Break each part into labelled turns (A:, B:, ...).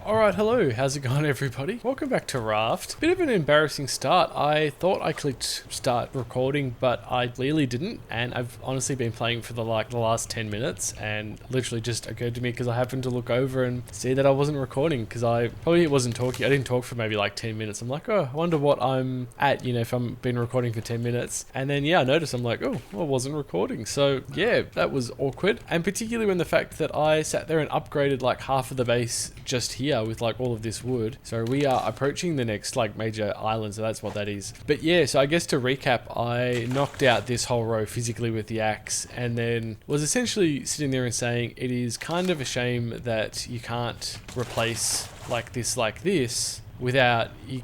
A: Alright, hello, how's it going everybody? Welcome back to Raft. Bit of an embarrassing start. I thought I clicked start recording, but I clearly didn't, and I've honestly been playing for the last 10 minutes, and literally just occurred to me because I happened to look over and see that I wasn't recording, because I probably wasn't talking. I didn't talk for maybe like 10 minutes. I'm like, oh, I wonder what I'm at, if I'm been recording for 10 minutes. And then I noticed, I'm like, oh, I wasn't recording. So yeah, that was awkward. And particularly when the fact that I sat there and upgraded like half of the base just here with like all of this wood. So we are approaching the next like major island, so that's what that is. But yeah, so I guess to recap, I knocked out this whole row physically with the axe, and then was essentially sitting there and saying it is kind of a shame that you can't replace like this without you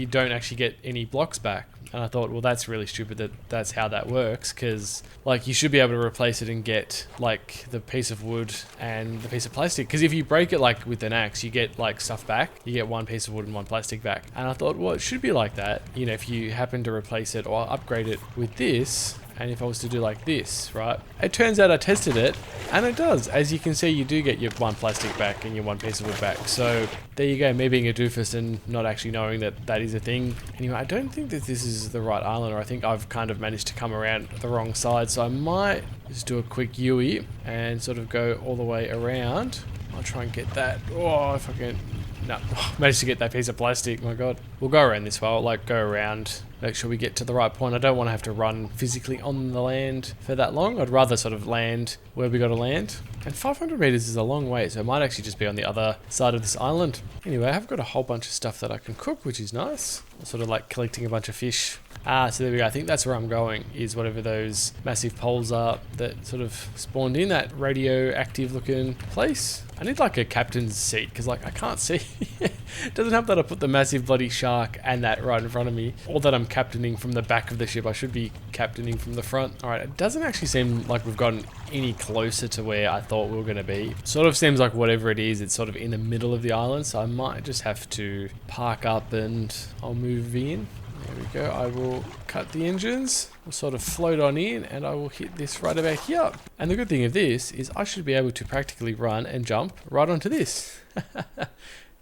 A: don't actually get any blocks back. And I thought, well, that's really stupid that that's how that works, because like you should be able to replace it and get like the piece of wood and the piece of plastic, because if you break it like with an axe, you get like stuff back. You get one piece of wood and one plastic back. And I thought, well, it should be like that, if you happen to replace it or upgrade it with this. And if I was to do like this, right? It turns out I tested it, and it does. As you can see, you do get your one plastic back and your one piece of wood back. So there you go, me being a doofus and not actually knowing that that is a thing. Anyway, I don't think that this is the right island, or I think I've kind of managed to come around the wrong side. So I might just do a quick UE and sort of go all the way around. I'll try and get that. Oh, if I can. No, managed to get that piece of plastic, my god. We'll go around this way, I'll like go around, make sure we get to the right point. I don't want to have to run physically on the land for that long. I'd rather sort of land where we got to land. And 500 meters is a long way, so it might actually just be on the other side of this island. Anyway, I've got a whole bunch of stuff that I can cook, which is nice. I'm sort of like collecting a bunch of fish. So there we go. I think that's where I'm going, is whatever those massive poles are that sort of spawned in that radioactive looking place. I need like a captain's seat, because like I can't see. It doesn't help that I put the massive bloody shark and that right in front of me, or that I'm captaining from the back of the ship. I should be captaining from the front. All right, it doesn't actually seem like we've gotten any closer to where I thought we were going to be. Sort of seems like whatever it is, it's sort of in the middle of the island, so I might just have to park up and I'll move in. There we go. I will cut the engines. We'll sort of float on in, and I will hit this right about here. And the good thing of this is I should be able to practically run and jump right onto this.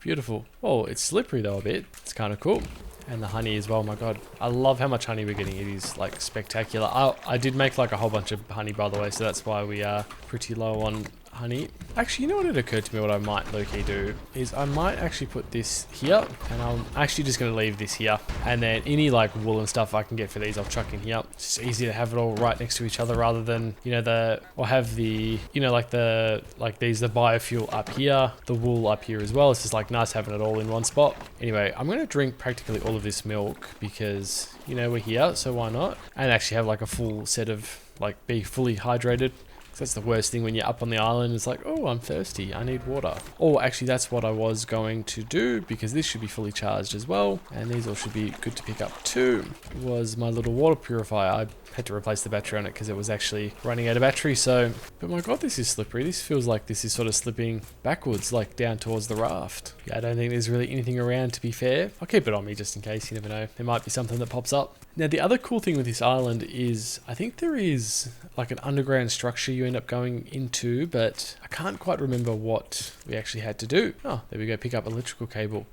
A: Beautiful. Oh, it's slippery though a bit. It's kind of cool. And the honey as well, my god. I love how much honey we're getting. It is like spectacular. I did make like a whole bunch of honey, by the way, so that's why we are pretty low on honey. Actually, you know what, it occurred to me, what I might low-key do is I might actually put this here, and I'm actually just going to leave this here, and then any like wool and stuff I can get for these I'll chuck in here. It's just easy to have it all right next to each other, rather than or have the the biofuel up here, the wool up here as well. It's just like nice having it all in one spot. Anyway, I'm going to drink practically all of this milk because we're here, so why not? And actually have like a full set of like be fully hydrated. That's the worst thing when you're up on the island. It's like, oh, I'm thirsty, I need water. Oh, actually, that's what I was going to do, because this should be fully charged as well. And these all should be good to pick up too. It was my little water purifier. I had to replace the battery on it because it was actually running out of battery. So, but my god, this is slippery. This feels like this is sort of slipping backwards, like down towards the raft. Yeah, I don't think there's really anything around, to be fair. I'll keep it on me just in case, you never know. There might be something that pops up. Now, the other cool thing with this island is I think there is like an underground structure you end up going into, but I can't quite remember what we actually had to do. Oh, there we go. Pick up electrical cable.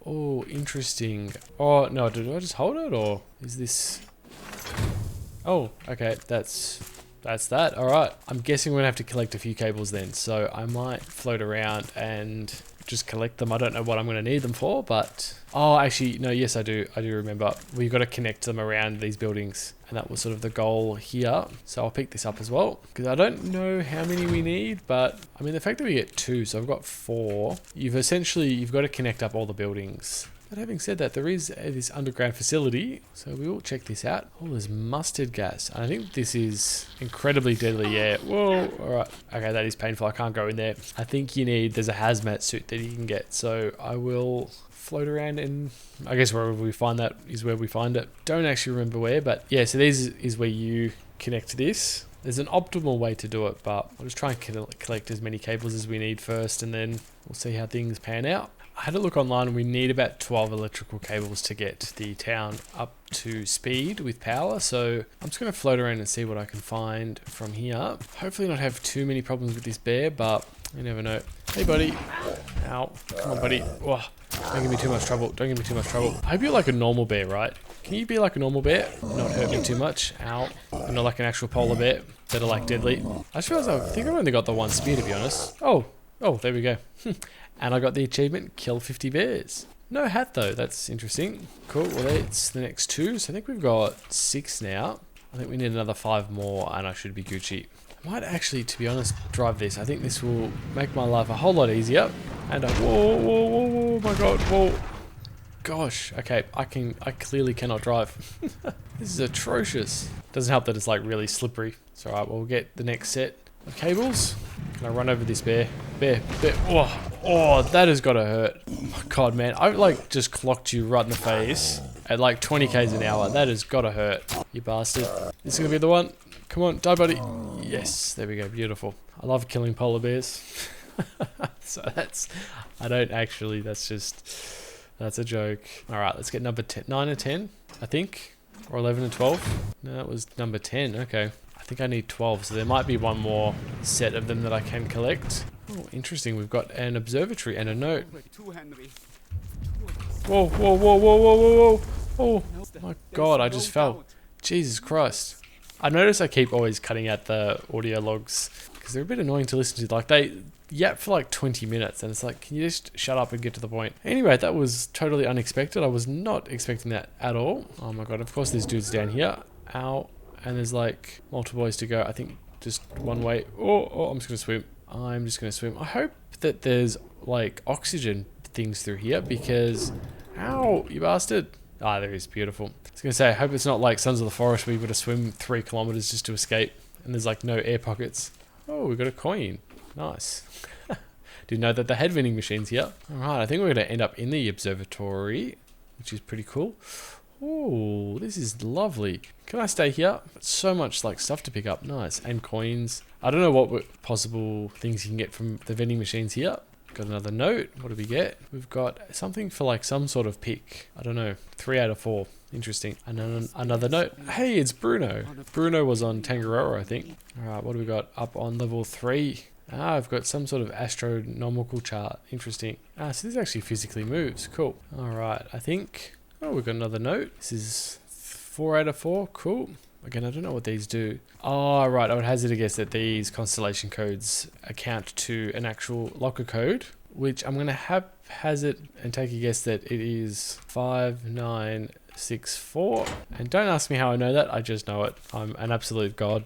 A: Oh, interesting. Oh, no, did I just hold it, or is this... Oh, okay. That's that. All right. I'm guessing we're going to have to collect a few cables then, so I might float around and just collect them. I don't know what I'm going to need them for, but... Oh, actually, no, yes, I do remember. We've got to connect them around these buildings, and that was sort of the goal here. So I'll pick this up as well, because I don't know how many we need, but I mean, the fact that we get 2, so I've got 4. You've got to connect up all the buildings. But having said that, there is this underground facility, so we will check this out. Oh, there's mustard gas. I think this is incredibly deadly, yeah. Whoa, all right. Okay, that is painful. I can't go in there. I think there's a hazmat suit that you can get, so I will float around, and I guess wherever we find that is where we find it. Don't actually remember where, but yeah, so this is where you connect this. There's an optimal way to do it, but I'll just try and collect as many cables as we need first, and then we'll see how things pan out. I had a look online, and we need about 12 electrical cables to get the town up to speed with power. So I'm just going to float around and see what I can find from here. Hopefully not have too many problems with this bear, but You never know. Hey, buddy. Ow. Come on, buddy. Oh, don't give me too much trouble. Don't give me too much trouble. I hope you're like a normal bear, right? Can you be like a normal bear? Not hurt me too much. Ow. And not like an actual polar bear that are like deadly. I just realized I think I've only got the one spear, to be honest. Oh, there we go. And I got the achievement, kill 50 bears. No hat though, that's interesting. Cool, well it's the next 2. So I think we've got 6 now. I think we need another 5 more and I should be Gucci. I might actually, to be honest, drive this. I think this will make my life a whole lot easier. And whoa, my god, whoa. Gosh, okay, I clearly cannot drive. This is atrocious. Doesn't help that it's like really slippery. It's alright, we'll get the next set of cables. Can I run over this bear? Bear. Oh, that has got to hurt. Oh my god, man. I like just clocked you right in the face at like 20 k's an hour. That has got to hurt, you bastard. This is going to be the one. Come on, die, buddy. Yes, there we go. Beautiful. I love killing polar bears. So that's a joke. All right, let's get number 10, 9 and 10, I think, or 11 and 12. No, that was number 10. Okay. I think I need 12, so there might be one more set of them that I can collect. Oh, interesting. We've got an observatory and a note. Whoa. Oh my god, I just fell. Jesus Christ. I notice I keep always cutting out the audio logs because they're a bit annoying to listen to. Like they yap for like 20 minutes and it's like, can you just shut up and get to the point? Anyway, that was totally unexpected. I was not expecting that at all. Oh my god, of course there's dudes down here. Ow. And there's like multiple ways to go. I think just one way. Oh, I'm just going to swim. I hope that there's like oxygen things through here because... Ow, you bastard. Ah, there is. Beautiful. I was going to say, I hope it's not like Sons of the Forest where you've got to swim 3 kilometers just to escape. And there's like no air pockets. Oh, we got a coin. Nice. Didn't know that they had vending machines here. Alright, I think we're going to end up in the observatory, which is pretty cool. Oh, this is lovely. Can I stay here? So much like stuff to pick up. Nice. And coins. I don't know what possible things you can get from the vending machines here. Got another note. What do we get? We've got something for like some sort of pick. I don't know. 3 out of 4. Interesting. And then another note. Hey, it's Bruno. Bruno was on Tangaroa, I think. Alright, what do we got up on level 3? Ah, I've got some sort of astronomical chart. Interesting. Ah, so this actually physically moves. Cool. Alright, I think... Oh, we've got another note. This is 4 out of 4. Cool. Again, I don't know what these do. Oh, right. I would hazard a guess that these constellation codes account to an actual locker code, which I'm going to haphazard and take a guess that it is 5964. And don't ask me how I know that. I just know it. I'm an absolute god.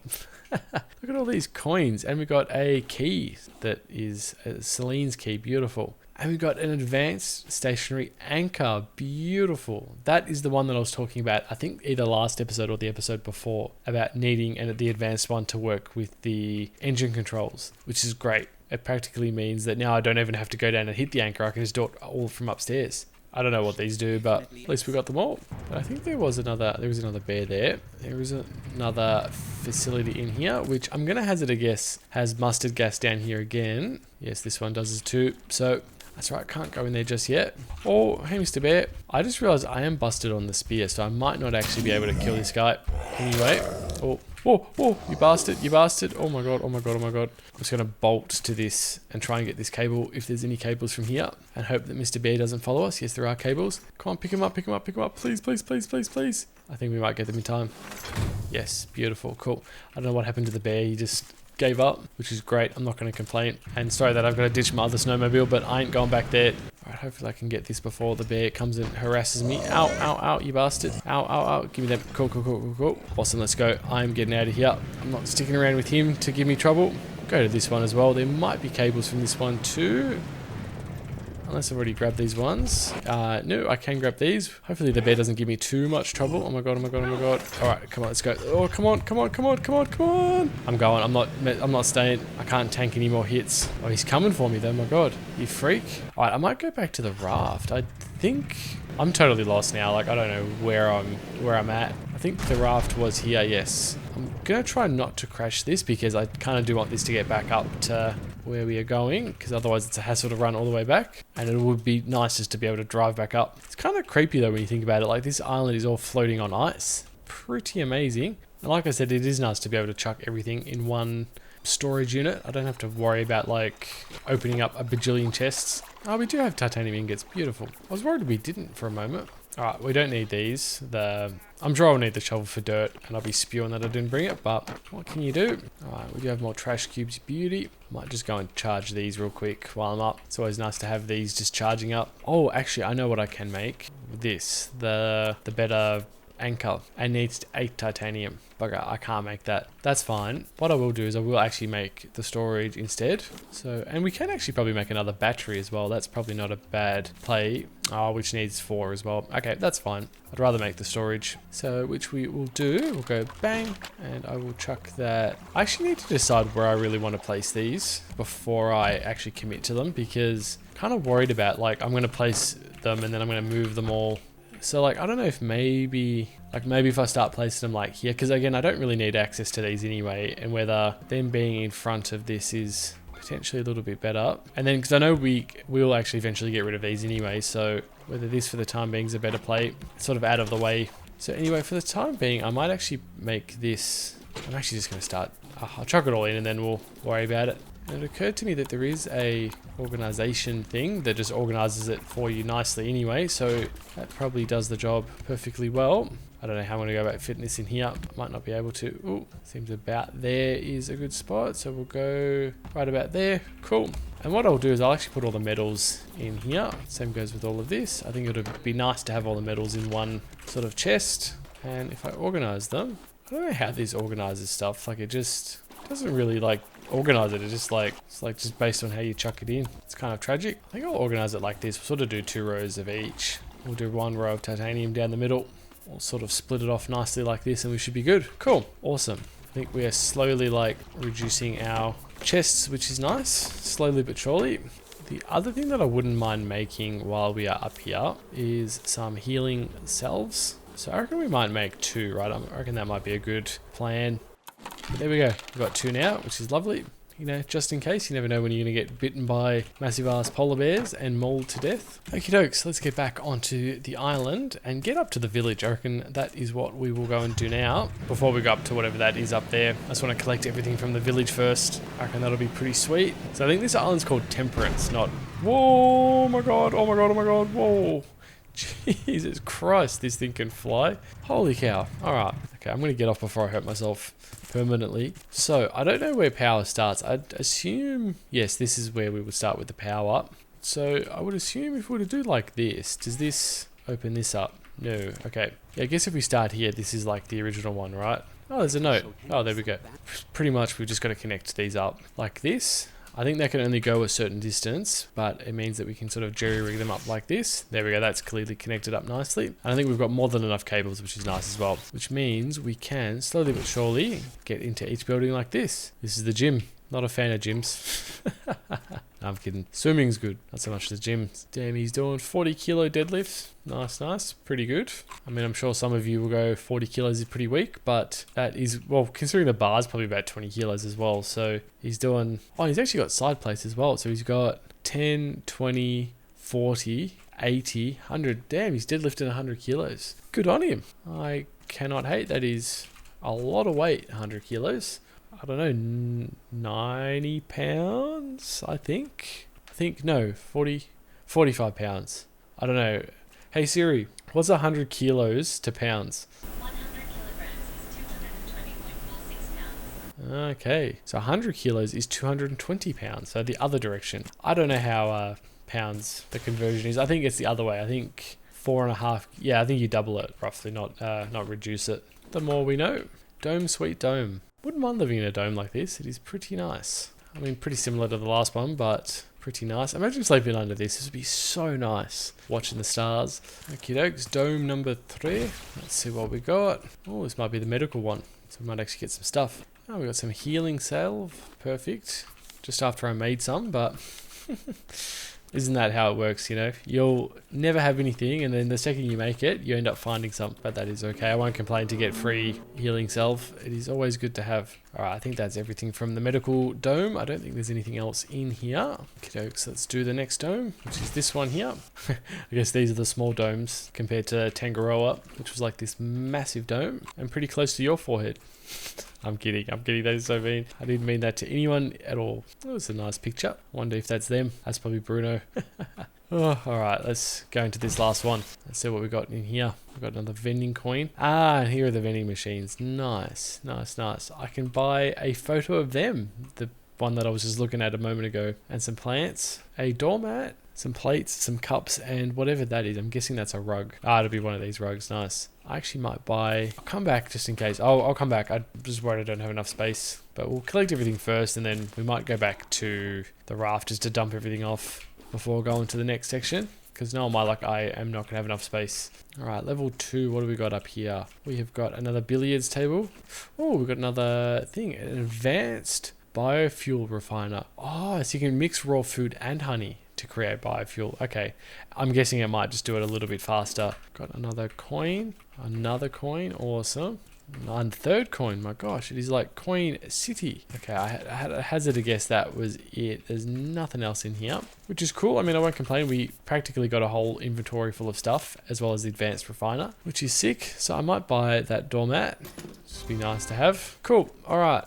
A: Look at all these coins. And we've got a key that is Celine's key. Beautiful. And we've got an advanced stationary anchor. Beautiful. That is the one that I was talking about, I think either last episode or the episode before, about needing the advanced one to work with the engine controls, which is great. It practically means that now I don't even have to go down and hit the anchor. I can just do it all from upstairs. I don't know what these do, but at least we got them all. But I think there was another bear there. There is another facility in here, which I'm going to hazard a guess has mustard gas down here again. Yes, this one does as too. So... That's right, can't go in there just yet. Oh, hey, Mr. Bear. I just realized I am busted on the spear, so I might not actually be able to kill this guy. Anyway. Oh, you bastard, you bastard. Oh my god. I'm just going to bolt to this and try and get this cable, if there's any cables from here, and hope that Mr. Bear doesn't follow us. Yes, there are cables. Come on, pick him up. Please. I think we might get them in time. Yes, beautiful, cool. I don't know what happened to the bear. He just... gave up, which is great. I'm not going to complain. And sorry that I've got to ditch my other snowmobile, but I ain't going back there. Alright, hopefully I can get this before the bear comes and harasses me. Ow, you bastard. Ow. Give me them. Cool. Awesome, let's go. I'm getting out of here. I'm not sticking around with him to give me trouble. Go to this one as well. There might be cables from this one too. Unless I've already grabbed these ones. No, I can grab these. Hopefully the bear doesn't give me too much trouble. Oh my god. Alright, come on, let's go. Oh, come on. I'm going. I'm not staying. I can't tank any more hits. Oh, he's coming for me though, my god. You freak. Alright, I might go back to the raft. I think... I'm totally lost now. Like, I don't know where I'm at. I think the raft was here, yes. I'm gonna try not to crash this because I kind of do want this to get back up to where we are going, because otherwise it's a hassle to run all the way back, and it would be nice just to be able to drive back up. It's kind of creepy though when you think about it. Like, this island is all floating on ice. Pretty amazing. And like I said, it is nice to be able to chuck everything in one storage unit. I don't have to worry about like opening up a bajillion chests. Oh, we do have titanium ingots. Beautiful. I was worried we didn't for a moment. Alright, we don't need these. I'm sure I'll need the shovel for dirt, and I'll be spewing that I didn't bring it, but what can you do? Alright, we do have more trash cubes. Beauty. Might just go and charge these real quick while I'm up. It's always nice to have these just charging up. Oh, actually, I know what I can make. This. The better anchor. It needs 8 titanium. Bugger, I can't make that. That's fine. What I will do is I will actually make the storage instead. So, and we can actually probably make another battery as well. That's probably not a bad play. Oh, which needs 4 as well. Okay, that's fine. I'd rather make the storage. So, which we will do. We'll go bang, and I will chuck that. I actually need to decide where I really want to place these before I actually commit to them, because I'm kind of worried about, like, I'm going to place them and then I'm going to move them all. So like, I don't know if maybe if I start placing them like here, because again, I don't really need access to these anyway, and whether them being in front of this is potentially a little bit better. And then, because I know we will actually eventually get rid of these anyway, so whether this for the time being is a better play, sort of out of the way. So anyway, for the time being, I might actually make this, I'm actually just going to start, I'll chuck it all in and then we'll worry about it. And it occurred to me that there is a organization thing that just organizes it for you nicely anyway, so that probably does the job perfectly well. I don't know how I'm going to go about fitting this in here. Might not be able to. Ooh, seems about there is a good spot, so we'll go right about there. Cool. And what I'll do is I'll actually put all the metals in here. Same goes with all of this. I think it would be nice to have all the metals in one sort of chest. And if I organize them, I don't know how this organizes stuff. Like, it just doesn't really like organize it. It's just like, just based on how you chuck it in. It's kind of tragic. I think I'll organize it like this. We'll sort of do 2 rows of each. We'll do 1 row of titanium down the middle. We'll sort of split it off nicely like this and we should be good. Cool. Awesome. I think we are slowly like reducing our chests, which is nice. Slowly but surely. The other thing that I wouldn't mind making while we are up here is some healing salves. So I reckon we might make 2, right? I reckon that might be a good plan. But there we go. We've got 2 now, which is lovely. You know, just in case. You never know when you're going to get bitten by massive ass polar bears and mauled to death. Okie dokes, let's get back onto the island and get up to the village. I reckon that is what we will go and do now. Before we go up to whatever that is up there, I just want to collect everything from the village first. I reckon that'll be pretty sweet. So I think this island's called Temperance, not... Whoa, oh my god, oh my god, oh my god, whoa. Jesus Christ, this thing can fly. Holy cow. Alright, okay, I'm going to get off before I hurt myself permanently. So, I don't know where power starts. I'd assume, yes, this is where we would start with the power. So, I would assume if we were to do like this, does this open this up? No, okay. Yeah, I guess if we start here, this is like the original one, right? Oh, there's a note. Oh, there we go. Pretty much, we've just got to connect these up like this. I think they can only go a certain distance, but it means that we can sort of jerry-rig them up like this. There we go, that's clearly connected up nicely. And I think we've got more than enough cables, which is nice as well. Which means we can, slowly but surely, get into each building like this. This is the gym. Not a fan of gyms. No, I'm kidding. Swimming's good, not so much the gym. Damn, he's doing 40 kilo deadlifts. Nice, nice. Pretty good. I mean, I'm sure some of you will go 40 kilos is pretty weak, but that is, well, considering the bar's probably about 20 kilos as well. So he's doing, oh, he's actually got side plates as well. So he's got 10, 20, 40, 80, 100. Damn, he's deadlifting 100 kilos. Good on him. I cannot hate. That is a lot of weight, 100 kilos. I don't know, 90 pounds, I think. No, 45 pounds. I don't know. Hey Siri, what's 100 kilos to pounds?
B: 100 kilograms is 220.46 pounds.
A: Okay, so 100 kilos is 220 pounds, so the other direction. I don't know how pounds the conversion is. I think it's the other way. I think 4.5, yeah, I think you double it roughly, not reduce it. The more we know. Dome, sweet dome. Wouldn't mind living in a dome like this. It is pretty nice. I mean, pretty similar to the last one, but pretty nice. Imagine sleeping under this. This would be so nice. Watching the stars. Okie dokes, dome number 3. Let's see what we got. Oh, this might be the medical one. So we might actually get some stuff. Oh, we got some healing salve. Perfect. Just after I made some, but... Isn't that how it works, you know? You'll never have anything, and then the second you make it, you end up finding something. But that is okay. I won't complain to get free healing salve. It is always good to have. Alright, I think that's everything from the medical dome. I don't think there's anything else in here. Okay, so let's do the next dome, which is this one here. I guess these are the small domes compared to Tangaroa, which was like this massive dome and pretty close to your forehead. I'm kidding, that is so mean. I didn't mean that to anyone at all. Oh, it's a nice picture. Wonder if that's them. That's probably Bruno. Oh, alright, let's go into this last one. Let's see what we got in here. We've got another vending coin. Ah, and here are the vending machines. Nice, nice, nice. I can buy a photo of them. The one that I was just looking at a moment ago. And some plants, a doormat, some plates, some cups, and whatever that is. I'm guessing that's a rug. Ah, it'll be one of these rugs. Nice. I actually might buy... I'll come back just in case. Oh, I'll come back. I'm just worried I don't have enough space. But we'll collect everything first, and then we might go back to the raft just to dump everything off before going to the next section, because no, I am not gonna have enough space. All right, level 2. What do we got up here? We have got another billiards table. Oh, we've got another thing, an advanced biofuel refiner. Oh, so you can mix raw food and honey to create biofuel. Okay, I'm guessing it might just do it a little bit faster. Got another coin, awesome. And third coin, my gosh, it is like Coin City. Okay, I had a hazard to guess that was it. There's nothing else in here, which is cool. I mean, I won't complain. We practically got a whole inventory full of stuff, as well as the advanced refiner, which is sick. So I might buy that doormat. Just be nice to have. Cool. All right,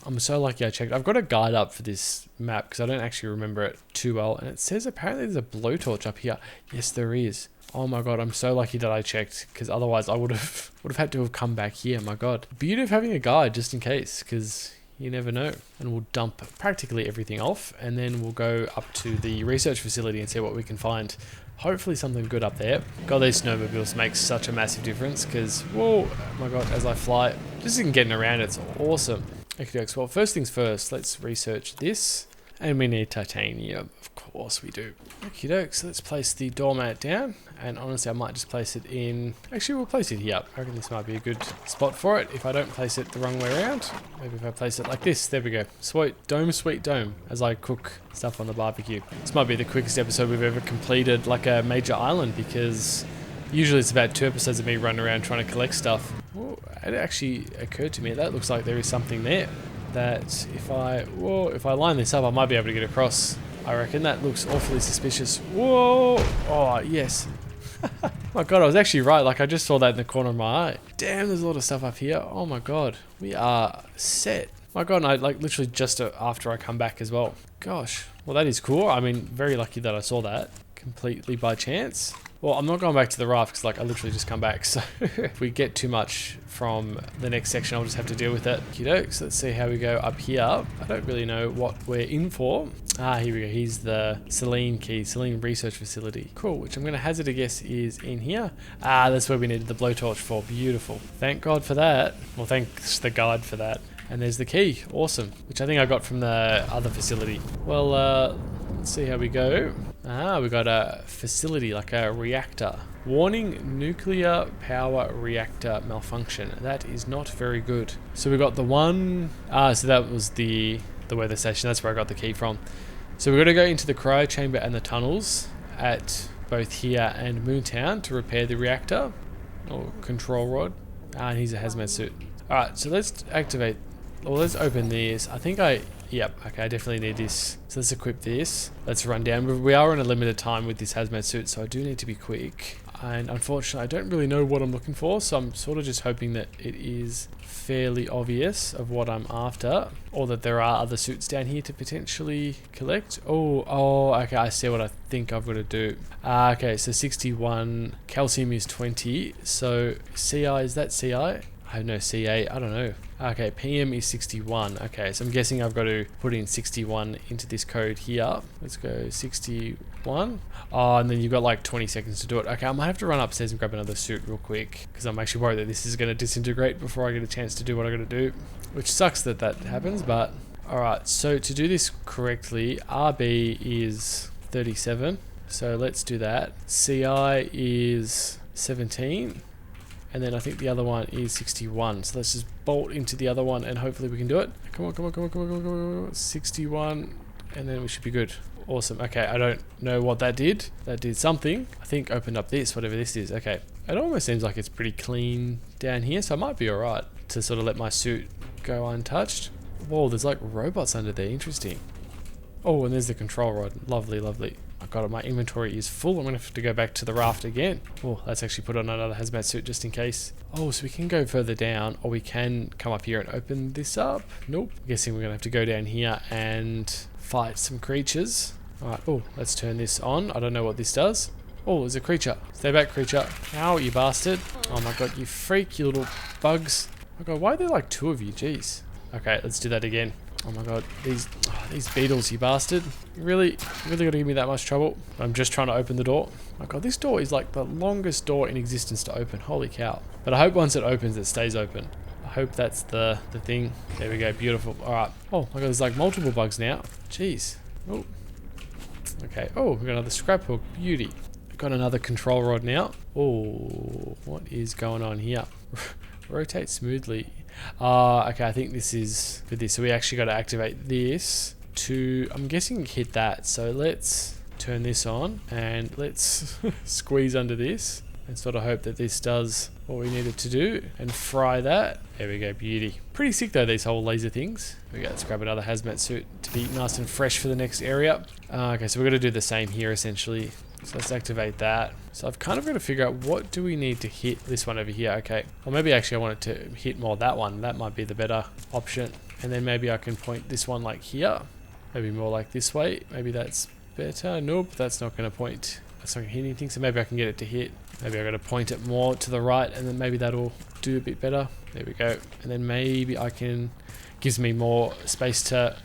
A: I'm so lucky I checked. I've got a guide up for this map because I don't actually remember it too well. And it says apparently there's a blowtorch up here. Yes, there is. Oh my god, I'm so lucky that I checked, because otherwise I would have had to have come back here. My god. Beauty of having a guide just in case, because you never know. And we'll dump practically everything off, and then we'll go up to the research facility and see what we can find. Hopefully something good up there. God, these snowmobiles make such a massive difference, because, whoa, oh my god, as I fly, just in getting around, it's awesome. Okay, well, first things first, let's research this. And we need titanium, of course we do. Okie dokes, let's place the doormat down. And honestly, I might just place it in... Actually, we'll place it here. I reckon this might be a good spot for it if I don't place it the wrong way around. Maybe if I place it like this. There we go. Sweet dome, as I cook stuff on the barbecue. This might be the quickest episode we've ever completed, like a major island, because usually it's about 2 episodes of me running around trying to collect stuff. Oh, it actually occurred to me that looks like there is something there. That if I line this up, I might be able to get across. I reckon that looks awfully suspicious. Whoa! Oh, yes. My god, I was actually right. Like, I just saw that in the corner of my eye. Damn, there's a lot of stuff up here. Oh my god. We are set. My god, and I like literally just after I come back as well. Gosh. Well, that is cool. I mean, very lucky that I saw that completely by chance. Well, I'm not going back to the raft because, like, I literally just come back. So if we get too much from the next section, I'll just have to deal with it. Okey-dokes, let's see how we go up here. I don't really know what we're in for. Ah, here we go. Here's the Selene key, Selene Research Facility. Cool, which I'm going to hazard a guess is in here. Ah, that's where we needed the blowtorch for. Beautiful. Thank God for that. Well, thanks the guide for that. And there's the key. Awesome. Which I think I got from the other facility. Well, let's see how we go. Ah, we got a facility, like a reactor. Warning, nuclear power reactor malfunction. That is not very good. So we got the one... Ah, so that was the weather station. That's where I got the key from. So we're going to go into the cryo chamber and the tunnels at both here and Moontown to repair the reactor. Or control rod. Ah, and here's a hazmat suit. Alright, so let's activate... Well, let's open this. I think Yep, okay, I definitely need this. So let's equip this. Let's run down. We are on a limited time with this hazmat suit, so I do need to be quick. And unfortunately, I don't really know what I'm looking for, so I'm sort of just hoping that it is fairly obvious of what I'm after, or that there are other suits down here to potentially collect. Oh, okay, I see what I think I've got to do. Okay, so 61, calcium is 20, so CI, is that CI? I have no CA, I don't know. Okay, PM is 61. Okay, so I'm guessing I've got to put in 61 into this code here. Let's go 61. Oh, and then you've got like 20 seconds to do it. Okay, I might have to run upstairs and grab another suit real quick, because I'm actually worried that this is going to disintegrate before I get a chance to do what I got to do. Which sucks that that happens, but... Alright, so to do this correctly, RB is 37. So let's do that. CI is 17. And then I think the other one is 61. So let's just bolt into the other one and hopefully we can do it. Come on. 61. And then we should be good. Awesome. Okay, I don't know what that did. That did something. I think opened up this, whatever this is. Okay. It almost seems like it's pretty clean down here, so I might be alright. to sort of let my suit go untouched. Whoa, there's like robots under there. Interesting. Oh, and there's the control rod. Lovely, lovely. I've got it. My inventory is full. I'm going to have to go back to the raft again. Oh, let's actually put on another hazmat suit just in case. Oh, so we can go further down, or we can come up here and open this up. Nope. I'm guessing we're going to have to go down here and fight some creatures. Alright, oh, let's turn this on. I don't know what this does. Oh, there's a creature. Stay back, creature. Ow, you bastard. Oh my god, you freak, you little bugs. Oh my god, why are there like 2 of you? Jeez. Okay, let's do that again. Oh my god, these beetles, you bastard. You really gotta give me that much trouble. I'm just trying to open the door. Oh my god, this door is like the longest door in existence to open. Holy cow. But I hope once it opens, it stays open. I hope that's the thing. There we go, beautiful. Alright. Oh my god, there's like multiple bugs now. Jeez. Oh. Okay. Oh, we've got another scrap hook. Beauty. We've got another control rod now. Oh, what is going on here? Rotate smoothly. Okay, I think this is for this. So we actually got to activate this to, I'm guessing, hit that. So let's turn this on and let's squeeze under this and sort of hope that this does what we need it to do and fry that. There we go, beauty. Pretty sick though, these whole laser things. We got, let's grab another hazmat suit to be nice and fresh for the next area. Okay, so we're going to do the same here essentially. So let's activate that. So I've kind of got to figure out what do we need to hit this one over here. Okay, or maybe actually I want it to hit more that one. That might be the better option. And then maybe I can point this one like here. Maybe more like this way. Maybe that's better. Nope, that's not going to point. That's not going to hit anything. So maybe I can get it to hit. Maybe I got to point it more to the right and then maybe that'll do a bit better. There we go. And then maybe I can, gives me more space to,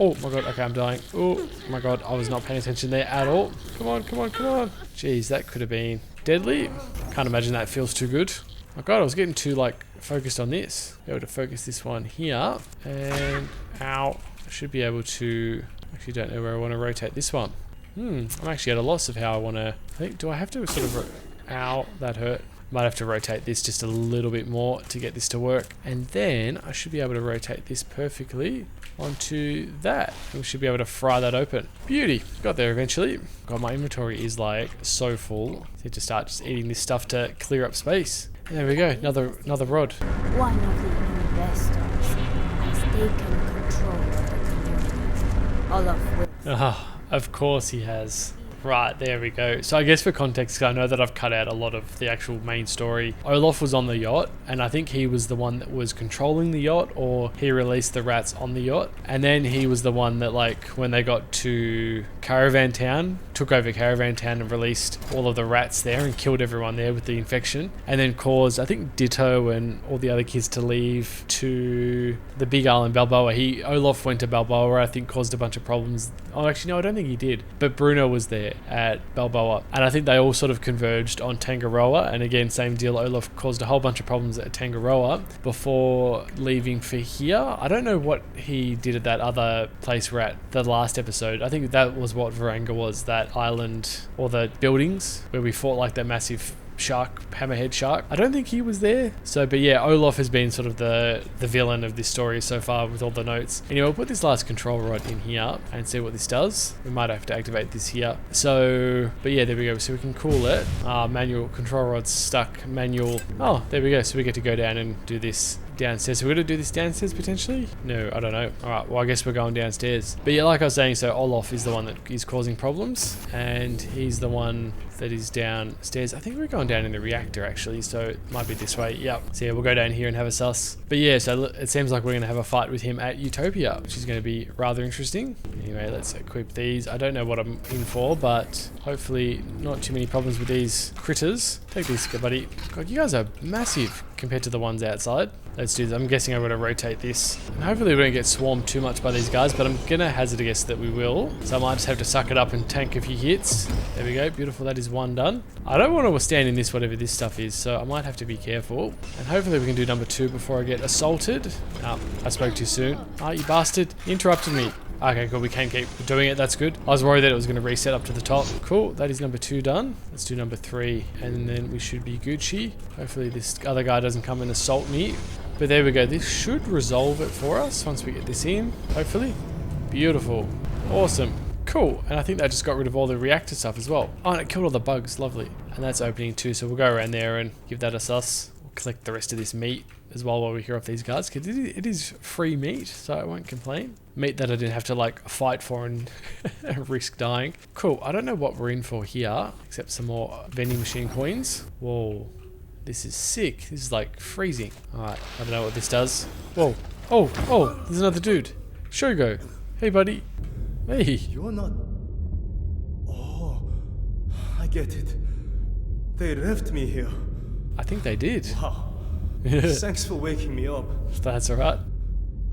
A: oh my god, okay, I'm dying. Oh my god, I was not paying attention there at all. Come on, come on, come on. Jeez, that could have been deadly. Can't imagine that feels too good. Oh my god, I was getting too like focused on this. Be able to focus this one here. And ow. I should be able to, actually don't know where I want to rotate this one. I'm actually at a loss of how I want to, I think, do I have to sort of, ow, that hurt. Might have to rotate this just a little bit more to get this to work. And then I should be able to rotate this perfectly onto that. We should be able to fry that open. Beauty. Got there eventually. God, my inventory is like so full. I need to start just eating this stuff to clear up space. And there we go. Another rod.
C: One of the investors has taken control of the community. Olaf will.
A: Of course he has. Right, there we go. So I guess for context, I know that I've cut out a lot of the actual main story. Olaf was on the yacht, and I think he was the one that was controlling the yacht, or he released the rats on the yacht. And then he was the one that, like, when they got to Caravan Town, took over Caravan Town and released all of the rats there and killed everyone there with the infection. And then caused, I think, Ditto and all the other kids to leave to the big island, Balboa. Olaf went to Balboa, I think, caused a bunch of problems. Oh, actually, no, I don't think he did. But Bruno was there at Balboa, and I think they all sort of converged on Tangaroa, and again, same deal. Olaf caused a whole bunch of problems at Tangaroa before leaving for here. I don't know what he did at that other place we're at, the last episode. I think that was what Varanga was, that island, or the buildings where we fought like that massive shark, hammerhead shark. I don't think he was there. So, but yeah, Olaf has been sort of the villain of this story so far with all the notes. Anyway, we'll put this last control rod in here and see what this does. We might have to activate this here. So, but yeah, there we go. So we can cool it. Manual control rod's stuck. Manual. Oh, there we go. So we get to go down and do this downstairs. So we're going to do this downstairs potentially? No, I don't know. Alright, well, I guess we're going downstairs. But yeah, like I was saying, so Olaf is the one that is causing problems, and he's the one that is downstairs. I think we're going down in the reactor actually, so it might be this way. Yep. So yeah, we'll go down here and have a sus. But yeah, so it seems like we're going to have a fight with him at Utopia, which is going to be rather interesting. Anyway, let's equip these. I don't know what I'm in for, but hopefully not too many problems with these critters. Take this, buddy. God, you guys are massive compared to the ones outside. Let's do this. I'm guessing I'm going to rotate this. And hopefully we don't get swarmed too much by these guys, but I'm going to hazard a guess that we will. So I might just have to suck it up and tank a few hits. There we go. Beautiful. That is one done. I don't want to stand in this, whatever this stuff is, so I might have to be careful. And hopefully we can do number 2 before I get assaulted. Oh, I spoke too soon. Oh, you bastard. You interrupted me. Okay, cool. We can keep doing it. That's good. I was worried that it was going to reset up to the top. Cool. That is number 2 done. Let's do number 3. And then we should be Gucci. Hopefully this other guy doesn't come and assault me. But there we go. This should resolve it for us once we get this in. Hopefully. Beautiful. Awesome. Cool. And I think that just got rid of all the reactor stuff as well. Oh, and it killed all the bugs. Lovely. And that's opening too. So we'll go around there and give that a sus. collect the rest of this meat as well while we hear off these guys, because it is free meat, so I won't complain. Meat that I didn't have to like fight for and risk dying. Cool, I don't know what we're in for here, except some more vending machine coins. Whoa, this is sick. This is like freezing. Alright, I don't know what this does. Whoa, oh, there's another dude. Shogo, hey buddy. Hey.
D: You're not... Oh, I get it. They left me here.
A: I think they did.
D: Wow. Thanks for waking me up.
A: That's alright.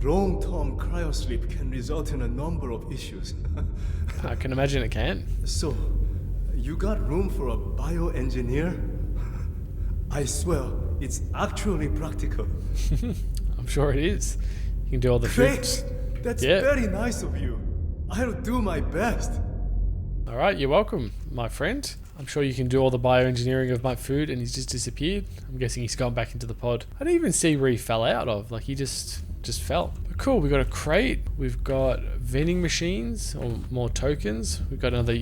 D: Long-term cryosleep can result in a number of issues.
A: I can imagine it can.
D: So, you got room for a bioengineer? I swear, it's actually practical.
A: I'm sure it is. You can do all the
D: Great!
A: tricks.
D: That's
A: Yeah.
D: very nice of you. I'll do my best.
A: Alright, you're welcome, my friend. I'm sure you can do all the bioengineering of my food, and he's just disappeared. I'm guessing he's gone back into the pod. I didn't even see where he fell out of. Like, he just fell. But cool, we've got a crate. We've got vending machines, or more tokens. We've got another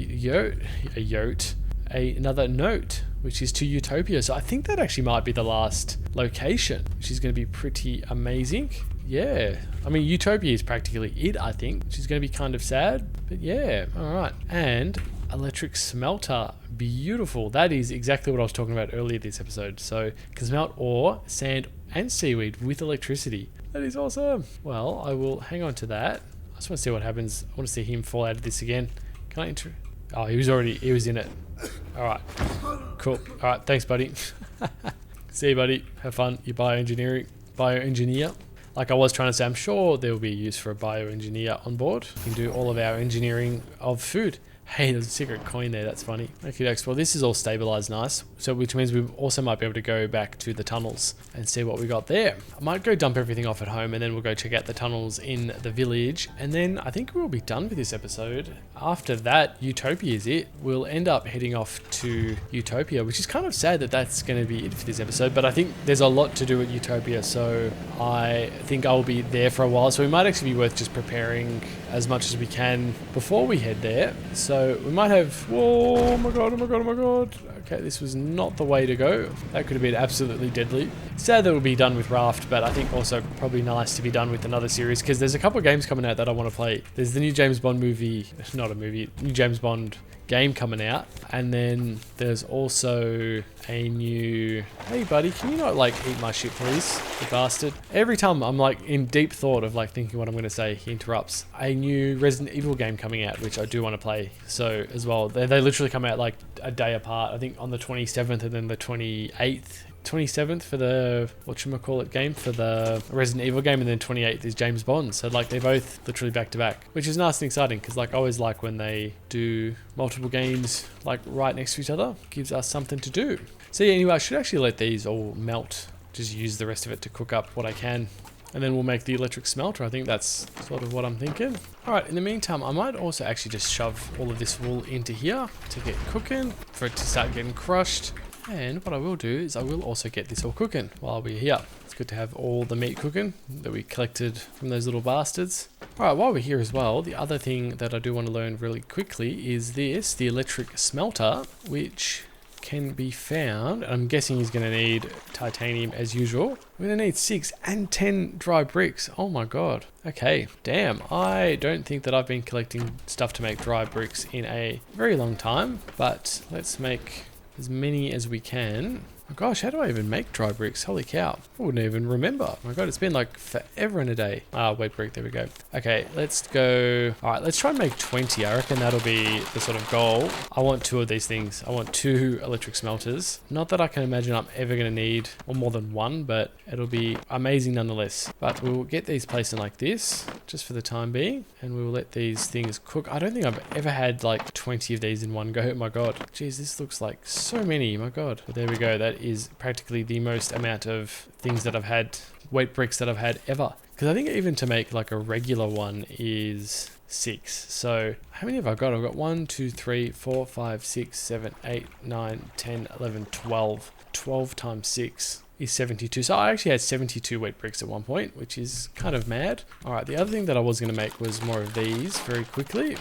A: another note, which is to Utopia. So I think that actually might be the last location, which is going to be pretty amazing. Yeah, I mean, Utopia is practically it, I think, which is going to be kind of sad, but yeah, all right. And electric smelter, beautiful. That is exactly what I was talking about earlier this episode. So can smelt ore, sand, and seaweed with electricity. That is awesome. Well, I will hang on to that. I just want to see what happens. I want to see him fall out of this again. Can I enter? Oh, he was in it. All right, cool. All right, thanks, buddy. See you, buddy. Have fun. You bioengineer. Like I was trying to say, I'm sure there will be use for a bioengineer on board. We can do all of our engineering of food. Hey, there's a secret coin there. That's funny. Okay, well, this is all stabilized nice. So, which means we also might be able to go back to the tunnels and see what we got there. I might go dump everything off at home, and then we'll go check out the tunnels in the village. And then I think we'll be done with this episode. After that, Utopia is it. We'll end up heading off to Utopia, which is kind of sad that that's going to be it for this episode. But I think there's a lot to do at Utopia, so I think I'll be there for a while. So we might actually be worth just preparing as much as we can before we head there. So we might have... Whoa, oh my god. Okay, this was not the way to go. That could have been absolutely deadly. Sad that it'll be done with Raft, but I think also probably nice to be done with another series, because there's a couple of games coming out that I want to play. There's the new James Bond movie, new James Bond game coming out, and then there's also a new... Hey buddy, can you not like eat my shit please, you bastard? Every time I'm like in deep thought of like thinking what I'm going to say, he interrupts. A new Resident Evil game coming out, which I do want to play. So as well, they literally come out like a day apart. I think on the 27th and then the 27th for the whatchamacallit game for the Resident Evil game, and then 28th is James Bond. So like they're both literally back to back, which is nice and exciting, because like I always like when they do multiple games like right next to each other. Gives us something to do. So yeah, anyway, I should actually let these all melt, just use the rest of it to cook up what I can, and then we'll make the electric smelter. I think that's sort of what I'm thinking. Alright, in the meantime, I might also actually just shove all of this wool into here to get cooking, for it to start getting crushed. And what I will do is I will also get this all cooking while we're here. It's good to have all the meat cooking that we collected from those little bastards. Alright, while we're here as well, the other thing that I do want to learn really quickly is this, the electric smelter, which can be found. I'm guessing he's going to need titanium as usual. We're going to need 6 and 10 dry bricks. Oh my god. Okay, damn. I don't think that I've been collecting stuff to make dry bricks in a very long time, but let's make as many as we can. Oh gosh, how do I even make dry bricks? Holy cow. I wouldn't even remember. Oh my god, it's been like forever and a day. Ah, wet brick, there we go. Okay, let's go. Alright, let's try and make 20. I reckon that'll be the sort of goal. I want 2 of these things. I want 2 electric smelters. Not that I can imagine I'm ever going to need or more than 1, but it'll be amazing nonetheless. But we'll get these placed in like this, just for the time being, and we will let these things cook. I don't think I've ever had like 20 of these in one go. Oh my god. Jeez, this looks like so many. My god. But there we go. That is practically the most amount of things that I've had, wet bricks that I've had ever. Because I think even to make like a regular one is 6. So how many have I got? I've got 1, 2, 3, 4, 5, 6, 7, 8, 9, 10, 11, 12. 12 times 6 is 72. So I actually had 72 wet bricks at one point, which is kind of mad. All right, the other thing that I was going to make was more of these very quickly.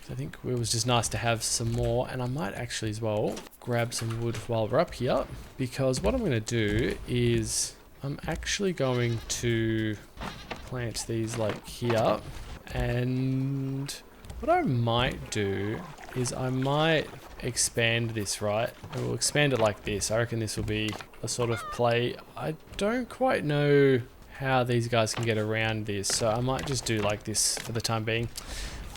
A: I think it was just nice to have some more, and I might actually as well grab some wood while we're up here, because what I'm going to do is I'm actually going to plant these like here, and what I might do is I might expand this, right? I will expand it like this. I reckon this will be a sort of play. I don't quite know how these guys can get around this, so I might just do like this for the time being,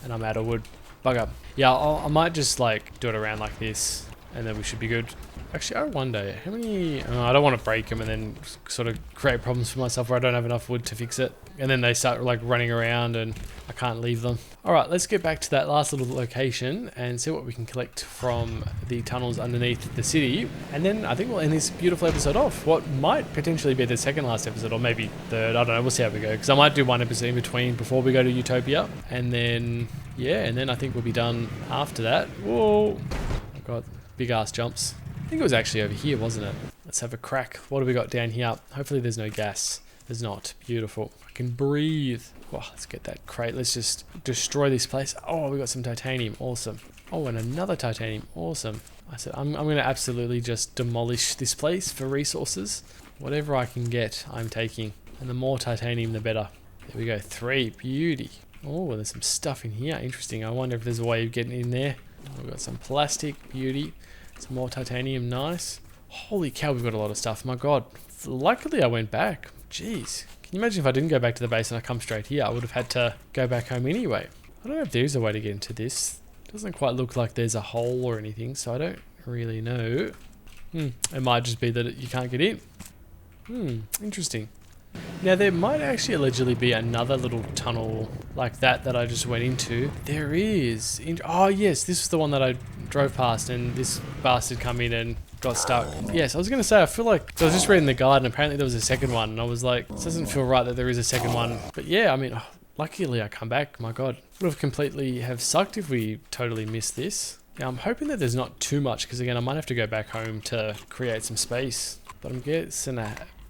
A: and I'm out of wood. Bugger. Yeah, I might just like do it around like this, and then we should be good. Actually, I wonder how many... I don't want to break them and then sort of create problems for myself where I don't have enough wood to fix it. And then they start like running around and I can't leave them. Alright, let's get back to that last little location and see what we can collect from the tunnels underneath the city. And then I think we'll end this beautiful episode off. What might potentially be the second last episode, or maybe third. I don't know. We'll see how we go. Because I might do one episode in between before we go to Utopia. And then, yeah, and then I think we'll be done after that. Whoa. Oh god, big ass jumps. I think it was actually over here, wasn't it? Let's have a crack. What have we got down here? Hopefully there's no gas. There's not. Beautiful. I can breathe. Oh, let's get that crate. Let's just destroy this place. Oh, we got some titanium. Awesome. Oh, and another titanium. Awesome. I said I'm going to absolutely just demolish this place for resources. Whatever I can get, I'm taking. And the more titanium, the better. There we go. 3. Beauty. Oh, there's some stuff in here. Interesting. I wonder if there's a way of getting in there. We've got some plastic. Beauty. Some more titanium, nice. Holy cow, we've got a lot of stuff. My god. Luckily I went back. Jeez. Can you imagine if I didn't go back to the base and I come straight here? I would have had to go back home anyway. I don't know if there's a way to get into this. It doesn't quite look like there's a hole or anything, so I don't really know. It might just be that you can't get in. Interesting. Now there might actually allegedly be another little tunnel like that I just went into. There is. Oh yes, this is the one that I drove past and this bastard come in and got stuck. Yes, I was going to say, I feel like, so I was just reading the guide and apparently there was a second one and I was like, this doesn't feel right that there is a second one. But yeah, I mean, luckily I come back, my god. Would have completely have sucked if we totally missed this. Now I'm hoping that there's not too much, because again I might have to go back home to create some space. But I'm guessing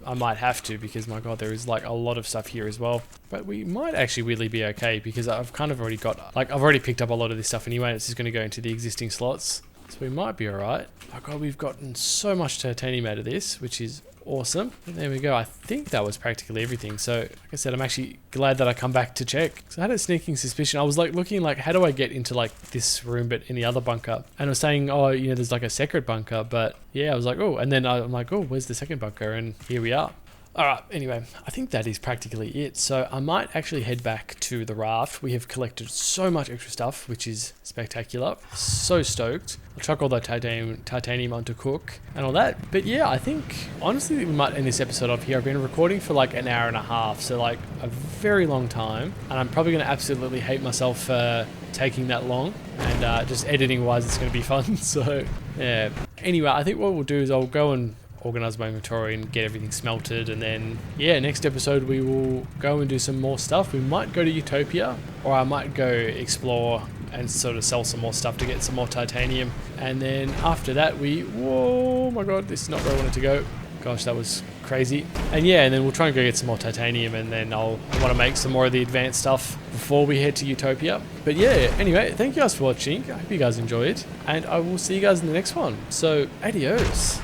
A: I might have to, because my god, there is like a lot of stuff here as well. But we might actually really be okay, because I've kind of already got, like, I've already picked up a lot of this stuff anyway. It's just going to go into the existing slots, so we might be alright. My god, we've gotten so much titanium out of this, which is awesome. And there we go. I think that was practically everything. So like I said, I'm actually glad that I come back to check. So I had a sneaking suspicion. I was like looking like, how do I get into like this room but in the other bunker? And I was saying, oh, you know, there's like a secret bunker. But yeah, I was like, oh, and then I'm like, oh, where's the second bunker? And here we are. Alright, anyway, I think that is practically it. So I might actually head back to the raft. We have collected so much extra stuff, which is spectacular. So stoked. I'll chuck all that titanium onto cook and all that. But yeah, I think, honestly, we might end this episode off here. I've been recording for like an hour and a half, so like a very long time. And I'm probably going to absolutely hate myself for taking that long. And just editing wise, it's going to be fun. So yeah. Anyway, I think what we'll do is I'll go and organize my inventory and get everything smelted, and then yeah, next episode we will go and do some more stuff. We might go to Utopia, or I might go explore and sort of sell some more stuff to get some more titanium, and then after that whoa, my god, this is not where I wanted to go. Gosh, that was crazy. And yeah, and then we'll try and go get some more titanium, and then I want to make some more of the advanced stuff before we head to Utopia. But yeah, anyway, thank you guys for watching. I hope you guys enjoyed, and I will see you guys in the next one. So adios.